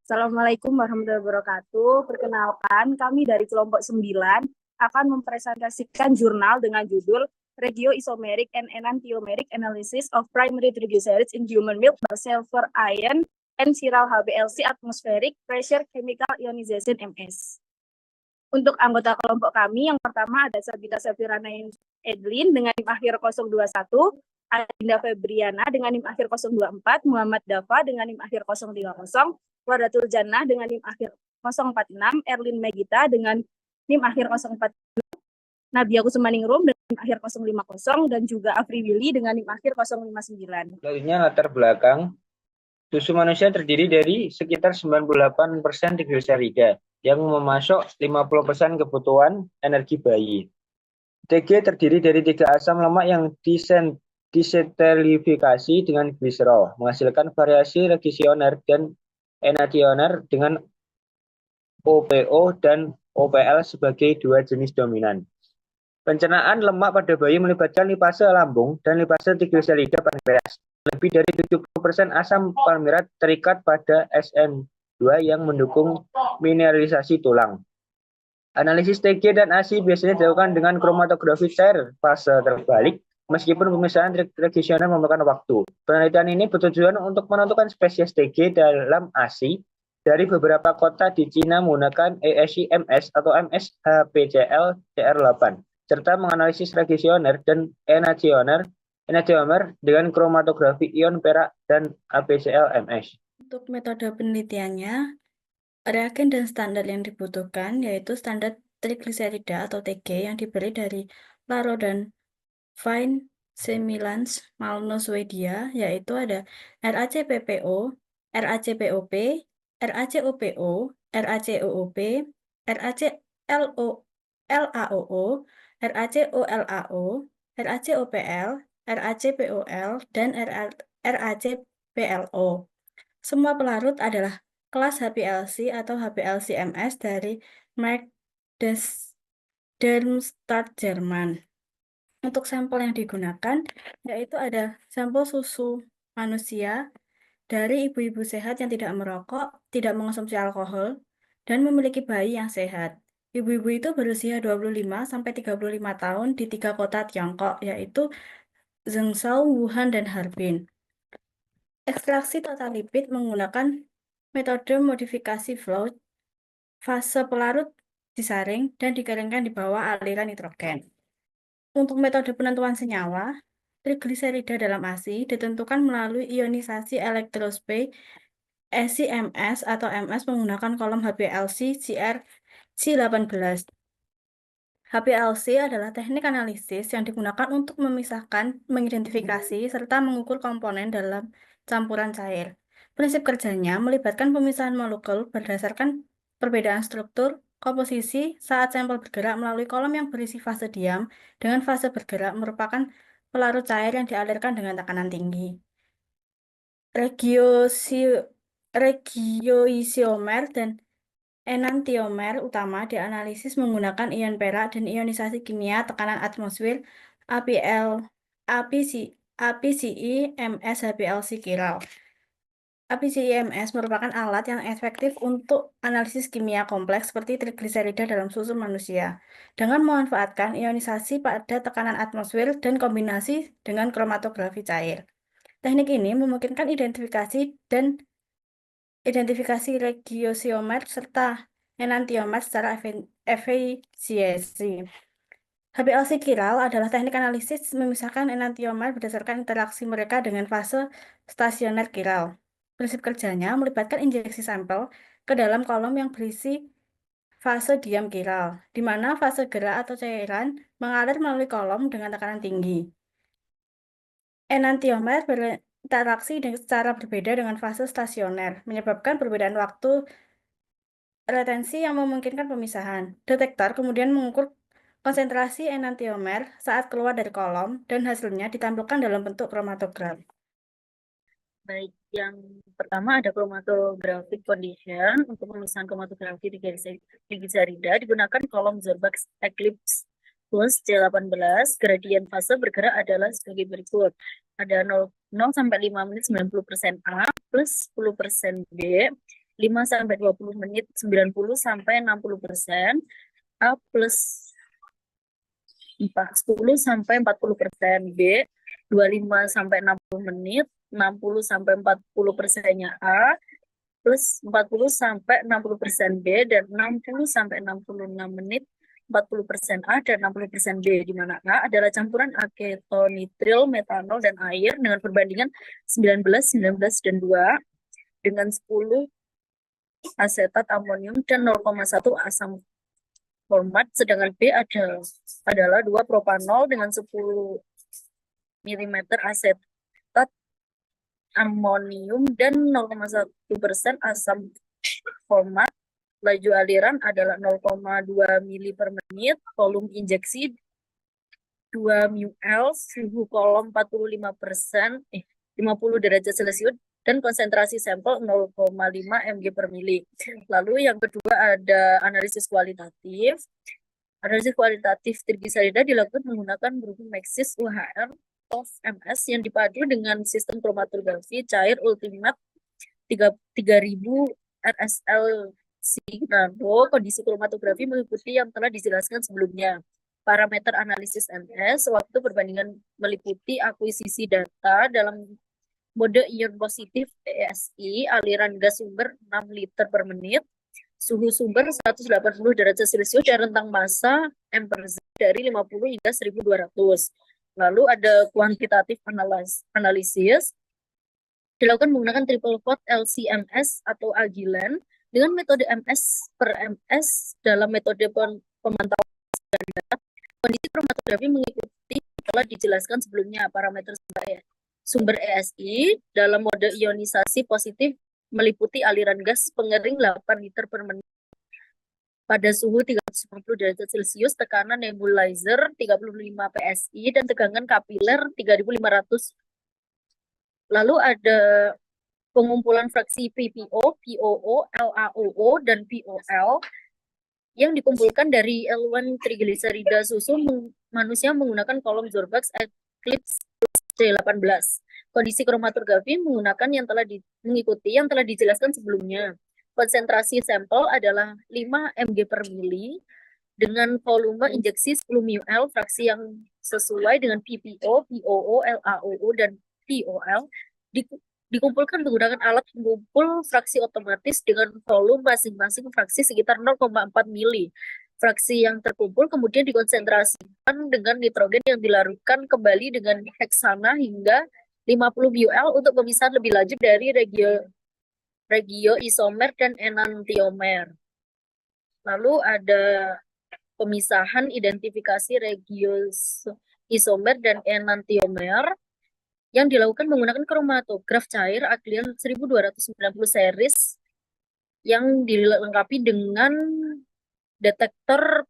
Assalamualaikum warahmatullahi wabarakatuh. Perkenalkan, kami dari kelompok 9 akan mempresentasikan jurnal dengan judul Regioisomeric and Enantiomeric Analysis of Primary Triglycerides in Human Milk by Sulfur Ion and Chiral HBLC Atmospheric Pressure Chemical Ionization MS. Untuk anggota kelompok kami, yang pertama ada Sabita Safirana Edlin dengan NIM akhir 021, Adinda Febriana dengan NIM akhir 024, Muhammad Dafa dengan NIM akhir 030, Wadatul Jannah dengan NIM akhir 046, Erlin Megita dengan NIM akhir 047, Nadia Kusumaningrum dengan NIM akhir 050, dan juga Afri Willy dengan NIM akhir 059. Selanjutnya latar belakang. Susu manusia terdiri dari sekitar 98% triglycerida yang memasuk 50% kebutuhan energi bayi. TG terdiri dari 3 asam lemak yang disenterifikasi dengan gliserol, menghasilkan variasi regisioner dan enantiomere dengan OPO dan OPL sebagai 2 jenis dominan. Pencernaan lemak pada bayi melibatkan lipase lambung dan lipase trigliserida pankreas. Lebih dari 70% asam palmirat terikat pada SN2 yang mendukung mineralisasi tulang. Analisis TG dan ASI biasanya dilakukan dengan kromatografi cair fase terbalik, meskipun pemisahan regisioner memerlukan waktu. Penelitian ini bertujuan untuk menentukan spesies TG dalam ASI dari beberapa kota di Cina menggunakan ASI-MS atau MS-HPCl CR8, serta menganalisis regisioner dan enantiomer dengan kromatografi ion perak dan APCL-MS. Untuk metode penelitiannya, reagen dan standar yang dibutuhkan yaitu standar trigliserida atau TG yang diberi dari Laro dan Fine Semilans Malno Swedia, yaitu ada RACPPO, RACPOP, RACOPO, RACOOP, RACLAOO, RACOLAO, RACOPL, RACPOL, dan RACPLO. Semua pelarut adalah kelas HPLC atau HPLC-MS dari Merck Darmstadt, Jerman. Untuk sampel yang digunakan yaitu ada sampel susu manusia dari ibu-ibu sehat yang tidak merokok, tidak mengonsumsi alkohol, dan memiliki bayi yang sehat. Ibu-ibu itu berusia 25-35 tahun di 3 kota Tiongkok, yaitu Zhengzhou, Wuhan, dan Harbin. Ekstraksi total lipid menggunakan metode modifikasi flow. Fase pelarut disaring dan dikeringkan di bawah aliran nitrogen. Untuk metode penentuan senyawa, trigliserida dalam ASI ditentukan melalui ionisasi elektrospray ASI-MS atau MS menggunakan kolom HPLC CR-C18. HPLC adalah teknik analisis yang digunakan untuk memisahkan, mengidentifikasi, serta mengukur komponen dalam campuran cair. Prinsip kerjanya melibatkan pemisahan molekul berdasarkan perbedaan struktur, komposisi saat sampel bergerak melalui kolom yang berisi fase diam dengan fase bergerak merupakan pelarut cair yang dialirkan dengan tekanan tinggi. Regioisomer dan enantiomer utama dianalisis menggunakan ion perak dan ionisasi kimia tekanan atmosfer APCI-MS HPLC Chiral. APCI-MS merupakan alat yang efektif untuk analisis kimia kompleks seperti trigliserida dalam susu manusia dengan memanfaatkan ionisasi pada tekanan atmosfer dan kombinasi dengan kromatografi cair. Teknik ini memungkinkan identifikasi regioisomer serta enantiomer secara efisiensi. HPLC Chiral adalah teknik analisis memisahkan enantiomer berdasarkan interaksi mereka dengan fase stasioner chiral. Prinsip kerjanya melibatkan injeksi sampel ke dalam kolom yang berisi fase diam chiral, di mana fase gerak atau cairan mengalir melalui kolom dengan tekanan tinggi. Enantiomer berinteraksi secara berbeda dengan fase stasioner, menyebabkan perbedaan waktu retensi yang memungkinkan pemisahan. Detektor kemudian mengukur konsentrasi enantiomer saat keluar dari kolom dan hasilnya ditampilkan dalam bentuk kromatograf. Baik, yang pertama ada chromatographic condition. Untuk pemisahan kromatografi triglycerida digunakan kolom Zorbax Eclipse plus C18. Gradien fase bergerak adalah sebagai berikut. Ada 0 sampai 5 menit 90% A plus 10% B, 5-20 menit 90-60%, A plus 10-40%, B 25-60 menit 60-40%-nya A plus 40-60% B, dan 60-66 menit 40% A dan 60% B, di mana A adalah campuran aketonitril, metanol, dan air dengan perbandingan 19, 19, dan 2 dengan 10 asetat amonium dan 0,1 asam format, sedangkan B adalah 2 propanol dengan 10 mm asetat amonium dan 0,1% asam format. Laju aliran adalah 0,2 mili per menit, volume injeksi 2 ml, suhu kolom 50 derajat Celcius, dan konsentrasi sampel 0,5 mg per mili. Lalu yang kedua ada analisis kualitatif. Analisis kualitatif trigliserida dilakukan menggunakan Bruchmaxis UHR of MS yang dipadu dengan sistem kromatografi cair Ultimate 3000 RSL Nano. Kondisi kromatografi meliputi yang telah dijelaskan sebelumnya. Parameter analisis MS, waktu perbandingan meliputi akuisisi data dalam mode ion positif ESI, aliran gas sumber 6 liter per menit, suhu sumber 180 derajat Celcius, dan rentang massa M per Z dari 50 hingga 1200. Lalu ada kuantitatif analisis, dilakukan menggunakan triple quad LC-MS atau Agilent dengan metode MS per MS. Dalam metode pemantauan data, kondisi kromatografi mengikuti telah dijelaskan sebelumnya. Parameter sumber ESI dalam mode ionisasi positif meliputi aliran gas pengering 8 liter per menit pada suhu 350 derajat Celcius, tekanan nebulizer 35 PSI, dan tegangan kapiler 3500. Lalu ada pengumpulan fraksi PPO, POO, LAOO, dan POL yang dikumpulkan dari L1 trigliserida susu manusia menggunakan kolom Zorbax Eclipse C18. Kondisi kromatografi menggunakan mengikuti yang telah dijelaskan sebelumnya. Konsentrasi sampel adalah 5 mg per mili dengan volume injeksi 10 ml, fraksi yang sesuai dengan PPO, POO, LAOO, dan POL dikumpulkan menggunakan alat pengumpul fraksi otomatis dengan volume masing-masing fraksi sekitar 0,4 mili. Fraksi yang terkumpul kemudian dikonsentrasikan dengan nitrogen yang dilarutkan kembali dengan heksana hingga 50 ml untuk pemisahan lebih lanjut dari regioisomer dan enantiomer. Lalu ada pemisahan identifikasi regioisomer dan enantiomer yang dilakukan menggunakan kromatograf cair Agilent 1290 series yang dilengkapi dengan detektor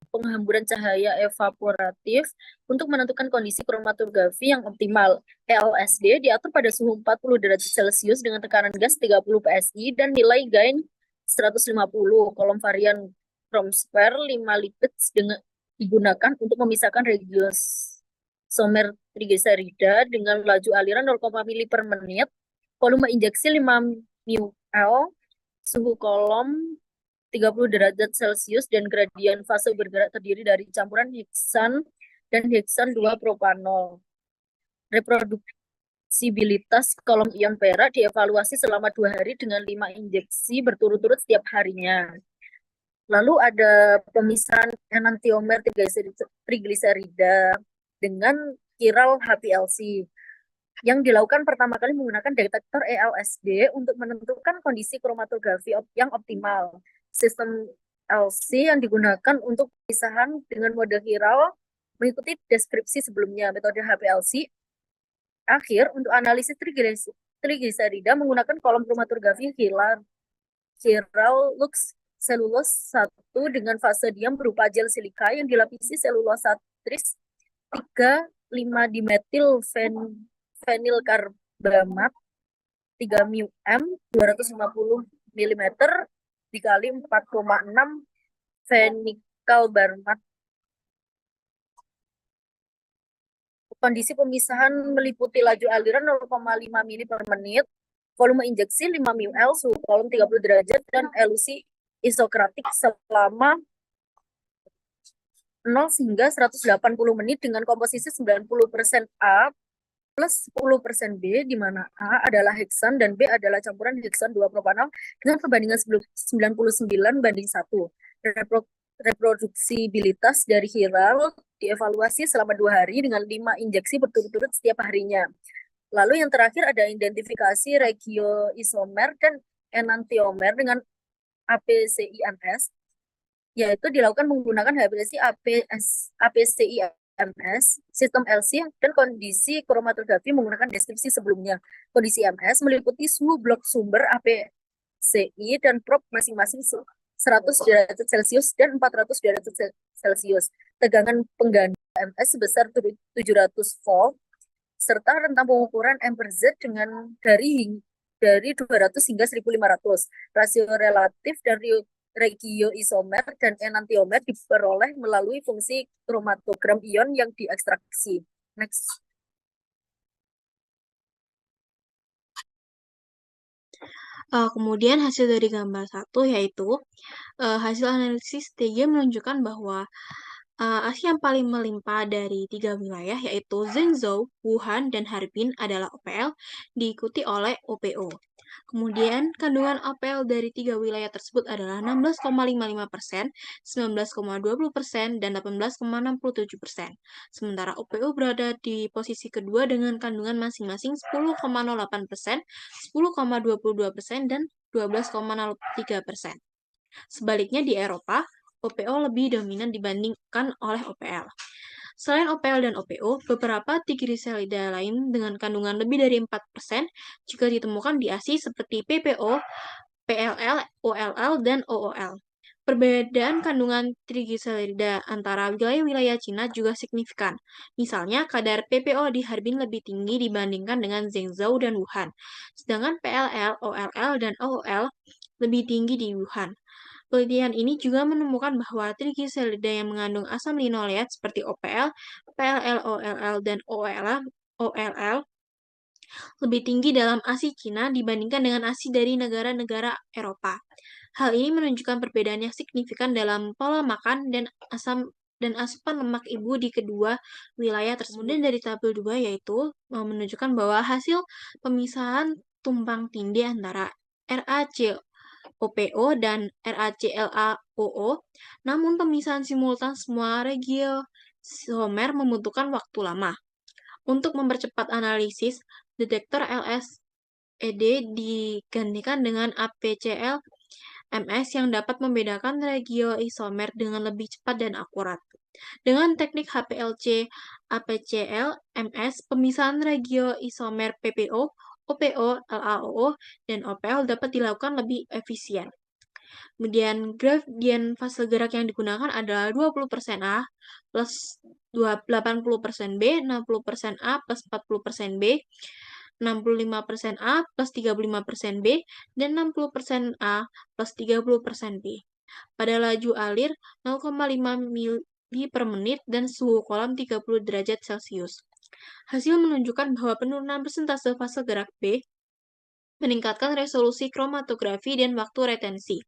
penghamburan cahaya evaporatif untuk menentukan kondisi kromatografi yang optimal. LSD diatur pada suhu 40 derajat Celcius dengan tekanan gas 30 PSI dan nilai gain 150. Kolom varian Chromsphere 5 lipids digunakan untuk memisahkan regioisomer trigliserida dengan laju aliran 0, mili per menit, volume injeksi 5 ml, suhu kolom 30 derajat Celcius, dan gradien fase bergerak terdiri dari campuran heksan dan heksan 2 propanol. Reproduksibilitas kolom ion perak dievaluasi selama 2 hari dengan 5 injeksi berturut-turut setiap harinya. Lalu ada pemisahan enantiomer trigliserida dengan chiral HPLC yang dilakukan pertama kali menggunakan detektor ELSD untuk menentukan kondisi kromatografi yang optimal. Sistem LC yang digunakan untuk pemisahan dengan mode chiral mengikuti deskripsi sebelumnya. Metode HPLC akhir untuk analisis trigliserida menggunakan kolom kromatografi chiral lux selulose 1 dengan fase diam berupa gel silika yang dilapisi selulosatris 3,5-dimetil fenilkarbamat 3 μm 250 mm dikali 4,6 fenikalbarmat. Kondisi pemisahan meliputi laju aliran 0,5 mili per menit, volume injeksi 5 ml, suhu kolom 30 derajat, dan elusi isokratik selama 0 hingga 180 menit dengan komposisi 90% A plus 10% B, di mana A adalah heksan dan B adalah campuran heksan 2 propanol dengan perbandingan 99:1. Reproduksibilitas dari Chiral dievaluasi selama 2 hari dengan 5 injeksi berturut-turut setiap harinya. Lalu yang terakhir ada identifikasi regioisomer dan enantiomer dengan APCIMS, yaitu dilakukan menggunakan habilitasi APCIMS, sistem LC, dan kondisi kromatografi menggunakan deskripsi sebelumnya. Kondisi MS meliputi suhu blok sumber APCI dan prop masing-masing 100 derajat Celcius dan 400 derajat Celcius. Tegangan pengganda MS sebesar 700 volt, serta rentang pengukuran M per Z dari 200 hingga 1500. Rasio relatif dari regioisomer dan enantiomer diperoleh melalui fungsi kromatogram ion yang diekstraksi. Next. Kemudian hasil dari gambar 1 yaitu hasil analisis TG menunjukkan bahwa ASI yang paling melimpah dari 3 wilayah yaitu Zhengzhou, Wuhan, dan Harbin adalah OPL, diikuti oleh OPO. Kemudian kandungan OPL dari 3 wilayah tersebut adalah 16,55%, 19,20%, dan 18,67%. Sementara OPO berada di posisi kedua dengan kandungan masing-masing 10,08%, 10,22%, dan 12,03%. Sebaliknya di Eropa, OPO lebih dominan dibandingkan oleh OPL. Selain OPL dan OPO, beberapa triglycerida lain dengan kandungan lebih dari 4% juga ditemukan di ASI seperti PPO, PLL, OLL, dan OOL. Perbedaan kandungan trigliserida antara wilayah-wilayah Cina juga signifikan. Misalnya, kadar PPO di Harbin lebih tinggi dibandingkan dengan Zhengzhou dan Wuhan, sedangkan PLL, OLL, dan OOL lebih tinggi di Wuhan. Penelitian ini juga menemukan bahwa trigliserida yang mengandung asam linoleat seperti OPL, PLL, OLL, dan OLL lebih tinggi dalam ASI Cina dibandingkan dengan ASI dari negara-negara Eropa. Hal ini menunjukkan perbedaan yang signifikan dalam pola makan dan asupan lemak ibu di kedua wilayah tersebut. Kemudian dari tabel 2 yaitu menunjukkan bahwa hasil pemisahan tumpang tindih antara RACOPO dan RACLAOO, namun pemisahan simultan semua regioisomer membutuhkan waktu lama. Untuk mempercepat analisis, detektor LSED digantikan dengan APCL MS yang dapat membedakan regioisomer dengan lebih cepat dan akurat. Dengan teknik HPLC APCL MS, pemisahan regioisomer PPO, OPO, LAOO, dan OPL dapat dilakukan lebih efisien. Kemudian gradien fase gerak yang digunakan adalah 20% A plus 80% B, 60% A plus 40% B, 65% A plus 35% B, dan 60% A plus 30% B. Pada laju alir 0,5 mili per menit dan suhu kolam 30 derajat Celcius. Hasil menunjukkan bahwa penurunan persentase fase gerak B meningkatkan resolusi kromatografi dan waktu retensi.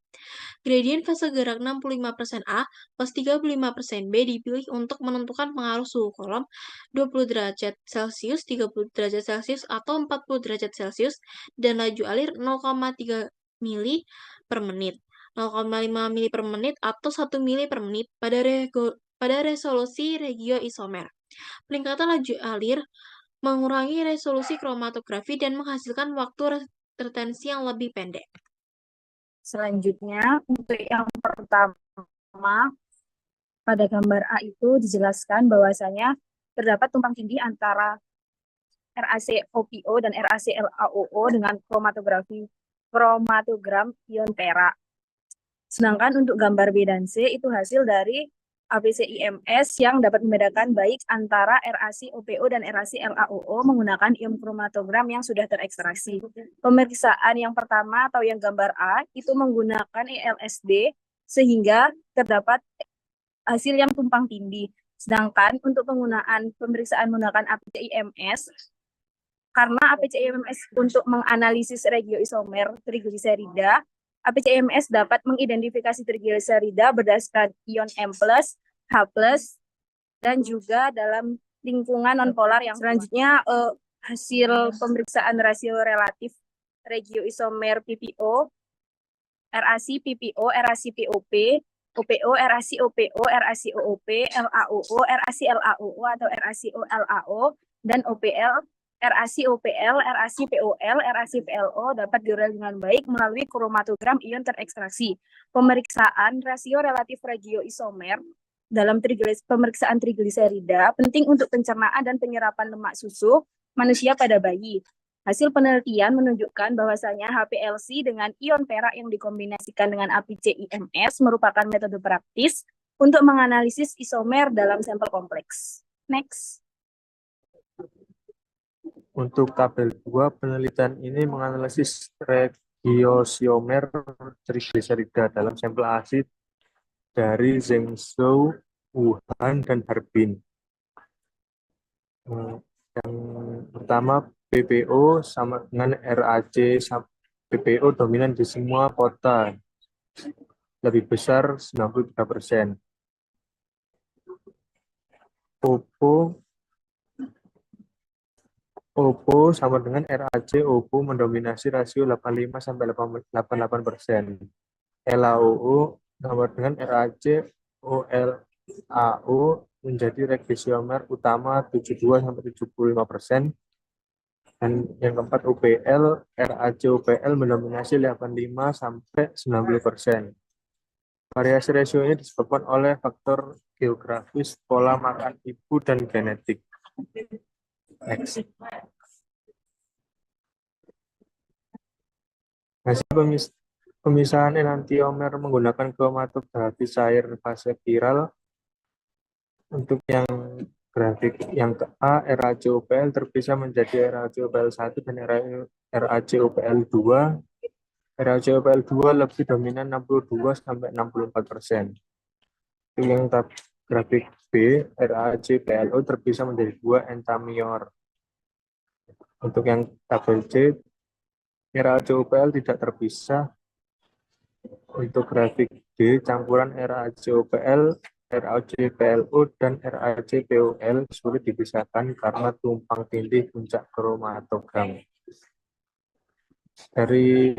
Gradien fase gerak 65% A plus 35% B dipilih untuk menentukan pengaruh suhu kolom 20 derajat Celcius, 30 derajat Celcius, atau 40 derajat Celcius, dan laju alir 0,3 mili per menit, 0,5 mili per menit, atau 1 mili per menit pada resolusi regioisomer. Peningkatan laju alir mengurangi resolusi kromatografi dan menghasilkan waktu retensi yang lebih pendek. Selanjutnya, untuk yang pertama, pada gambar A itu dijelaskan bahwasanya terdapat tumpang tindih antara RACOPO dan RACLAOO dengan kromatogram ion perak. Sedangkan untuk gambar B dan C itu hasil dari APCIMS yang dapat membedakan baik antara RACOPO dan RACLAOO menggunakan ion kromatogram yang sudah terekstraksi. Pemeriksaan yang pertama atau yang gambar A itu menggunakan ELSD sehingga terdapat hasil yang tumpang tindih. Sedangkan untuk pemeriksaan menggunakan APCIMS Karena APCIMS untuk menganalisis regioisomer trigliserida, APCIMS dapat mengidentifikasi trigliserida berdasarkan ion M+, H+, dan juga dalam lingkungan nonpolar yang selanjutnya hasil pemeriksaan rasio relatif regioisomer PPO, RAC PPO, RAC POP, OPO, RAC OPO, RAC OOP, LAOO, RAC LAOO atau RAC LAO, dan OPL, RAC OPL, RAC POL, RAC PLO dapat diurai dengan baik melalui kromatogram ion terekstraksi. Pemeriksaan rasio relatif regioisomer dalam pemeriksaan trigliserida penting untuk pencernaan dan penyerapan lemak susu manusia pada bayi. Hasil penelitian menunjukkan bahwasanya HPLC dengan ion perak yang dikombinasikan dengan APCIMS merupakan metode praktis untuk menganalisis isomer dalam sampel kompleks. Next. Untuk tabel 2, penelitian ini menganalisis regioisomer trigliserida dalam sampel asid dari Zhengzhou, Wuhan, dan Harbin. Yang pertama, PPO sama dengan RAC. PPO dominan di semua kota, lebih besar 93%. OPO sama dengan RAC. OPO mendominasi rasio 85-88%. LAOO sama dengan RAC. OLAO menjadi regioisomer utama 72-75%. Dan yang keempat, OPL, RAC OPL mendominasi 85-90%. Variasi rasio ini disebabkan oleh faktor geografis, pola makan ibu, dan genetik. Next. Hasil pemisahan enantiomer menggunakan kromatografi cair fase viral. Untuk yang grafik yang ke A, RACOPL terpisah menjadi RACOPL1 dan RACOPL2. RACOPL2 lebih dominan 62-64%. Yang grafik B, RACPLO terpisah menjadi 2 entamior. Untuk yang tabel C, RACOPL tidak terpisah. Untuk grafik D, campuran RACOPL, RACPLO, dan RACPOL sulit dipisahkan karena tumpang tindih puncak kromatogram. Dari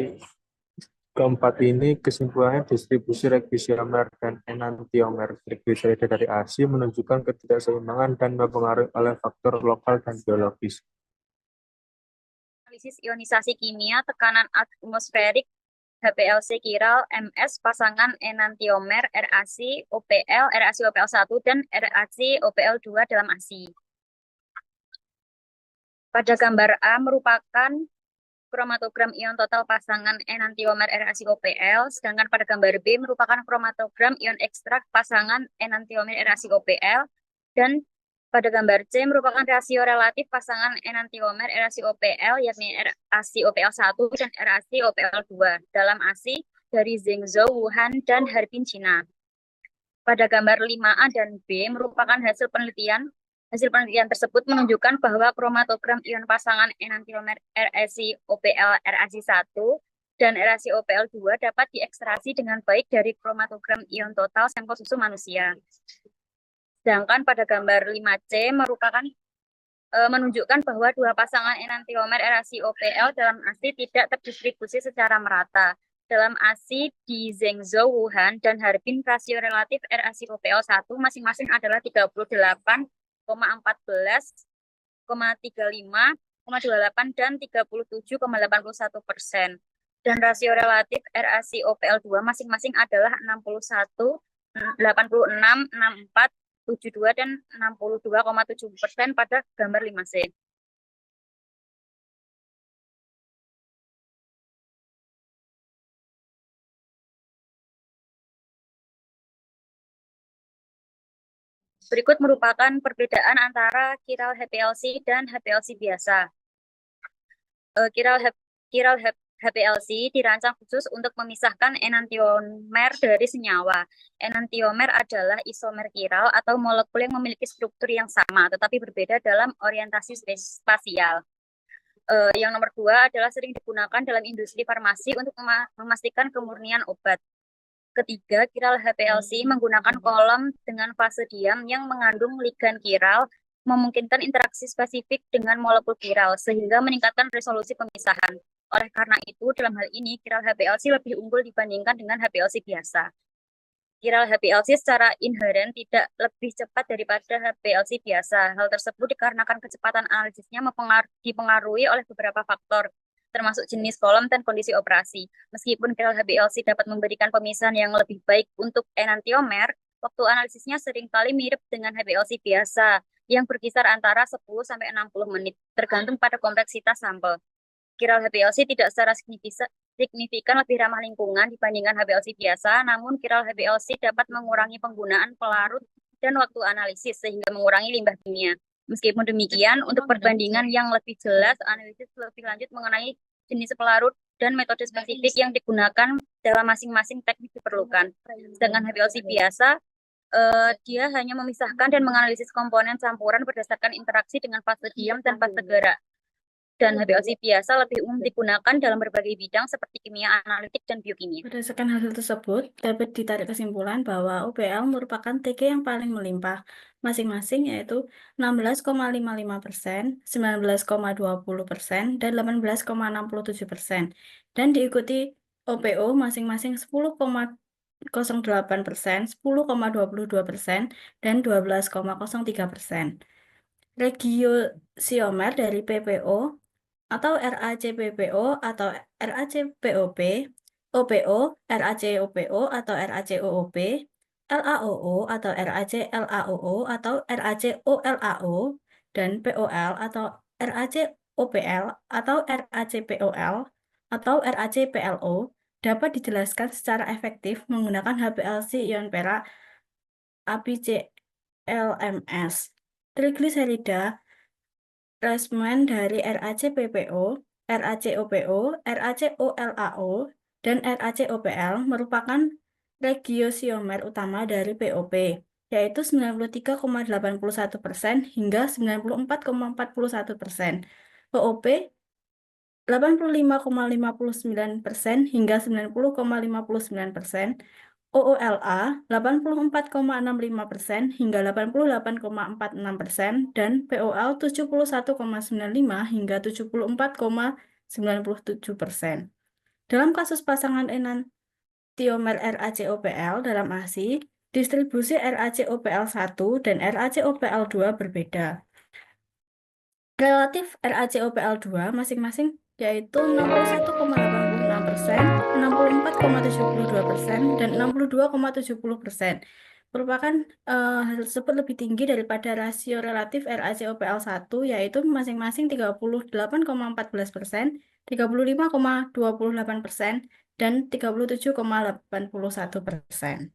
keempat ini, kesimpulannya distribusi regioisomer dan enantiomer trigliserida dari ASI menunjukkan ketidakseimbangan dan mempengaruhi oleh faktor lokal dan biologis. Analisis ionisasi kimia, tekanan atmosferik, HPLC kiral, MS, pasangan enantiomer, RAC, OPL, RAC OPL1, dan RAC OPL2 dalam ASI. Pada gambar A merupakan kromatogram ion total pasangan enantiomer RAC OPL, sedangkan pada gambar B merupakan kromatogram ion ekstrak pasangan enantiomer RAC OPL, dan pada gambar C merupakan rasio relatif pasangan enantiomer RAC OPL, yakni RAC OPL1 dan RAC OPL2 dalam ASI dari Zhengzhou, Wuhan, dan Harbin, Cina. Pada gambar 5A dan B merupakan hasil penelitian. Hasil penelitian tersebut menunjukkan bahwa kromatogram ion pasangan enantiomer RAC OPL RAC1 dan RAC OPL2 dapat diekstraksi dengan baik dari kromatogram ion total sampel susu manusia. Sedangkan pada gambar 5C menunjukkan bahwa dua pasangan enantiomer RAC OPL dalam ASI tidak terdistribusi secara merata. Dalam ASI di Zhengzhou, Wuhan, dan Harbin, rasio relatif RAC OPL1 masing-masing adalah 38,14, 35,28, dan 37,81%. Dan rasio relatif RAC OPL2 masing-masing adalah 61, 86, 64, 72 dan 62,7% pada gambar 5C. Berikut merupakan perbedaan antara kiral HPLC dan HPLC biasa. Kiral HPLC dirancang khusus untuk memisahkan enantiomer dari senyawa. Enantiomer adalah isomer kiral atau molekul yang memiliki struktur yang sama, tetapi berbeda dalam orientasi spasial. Yang nomor 2 adalah sering digunakan dalam industri farmasi untuk memastikan kemurnian obat. Ketiga, kiral HPLC menggunakan kolom dengan fase diam yang mengandung ligan kiral, memungkinkan interaksi spesifik dengan molekul kiral, sehingga meningkatkan resolusi pemisahan. Oleh karena itu, dalam hal ini, kiral HPLC lebih unggul dibandingkan dengan HPLC biasa. Kiral HPLC secara inheren tidak lebih cepat daripada HPLC biasa. Hal tersebut dikarenakan kecepatan analisisnya dipengaruhi oleh beberapa faktor, termasuk jenis kolom dan kondisi operasi. Meskipun kiral HPLC dapat memberikan pemisahan yang lebih baik untuk enantiomer, waktu analisisnya seringkali mirip dengan HPLC biasa, yang berkisar antara 10-60 menit, tergantung pada kompleksitas sampel. Kiral HPLC tidak secara signifikan lebih ramah lingkungan dibandingkan HPLC biasa, namun kiral HPLC dapat mengurangi penggunaan pelarut dan waktu analisis sehingga mengurangi limbah kimia. Meskipun demikian, untuk perbandingan yang lebih jelas, analisis lebih lanjut mengenai jenis pelarut dan metode spesifik yang digunakan dalam masing-masing teknik diperlukan. Sedangkan HPLC biasa, dia hanya memisahkan dan menganalisis komponen campuran berdasarkan interaksi dengan fase diam dan fase gerak. Dan HPLC biasa lebih umum digunakan dalam berbagai bidang seperti kimia analitik dan biokimia. Berdasarkan hasil tersebut, dapat ditarik kesimpulan bahwa OPL merupakan TG yang paling melimpah, masing-masing yaitu 16,55%, 19,20%, dan 18,67%, dan diikuti OPO masing-masing 10,08%, 10,22%, dan 12,03%. Regiosiomer dari PPO atau RACPPO atau RACPOP, OPO, RACOPO atau RACOOP, LAOO atau RACLAOO atau RACOLAO, dan POL atau RACOPL atau RACPOL atau RACPLO dapat dijelaskan secara efektif menggunakan HPLC ion perak APCLMS. Trigliserida resmen dari RACPPO, RACOPO, RACOLAO, dan RACOPL merupakan regiosiomer utama dari POP, yaitu 93,81% hingga 94,41%. POP 85,59% hingga 90,59%. OOLA 84,65% hingga 88,46%, dan POL 71,95 hingga 74,97%. Dalam kasus pasangan enantiomer RACOPL dalam ASI, distribusi RACOPL1 dan RACOPL2 berbeda. Relatif RACOPL2 masing-masing yaitu 61,86%, 64,72%, dan 62,70%. Merupakan hal tersebut lebih tinggi daripada rasio relatif RACOPL1 yaitu masing-masing 38,14%, 35,28%, dan 37,81%.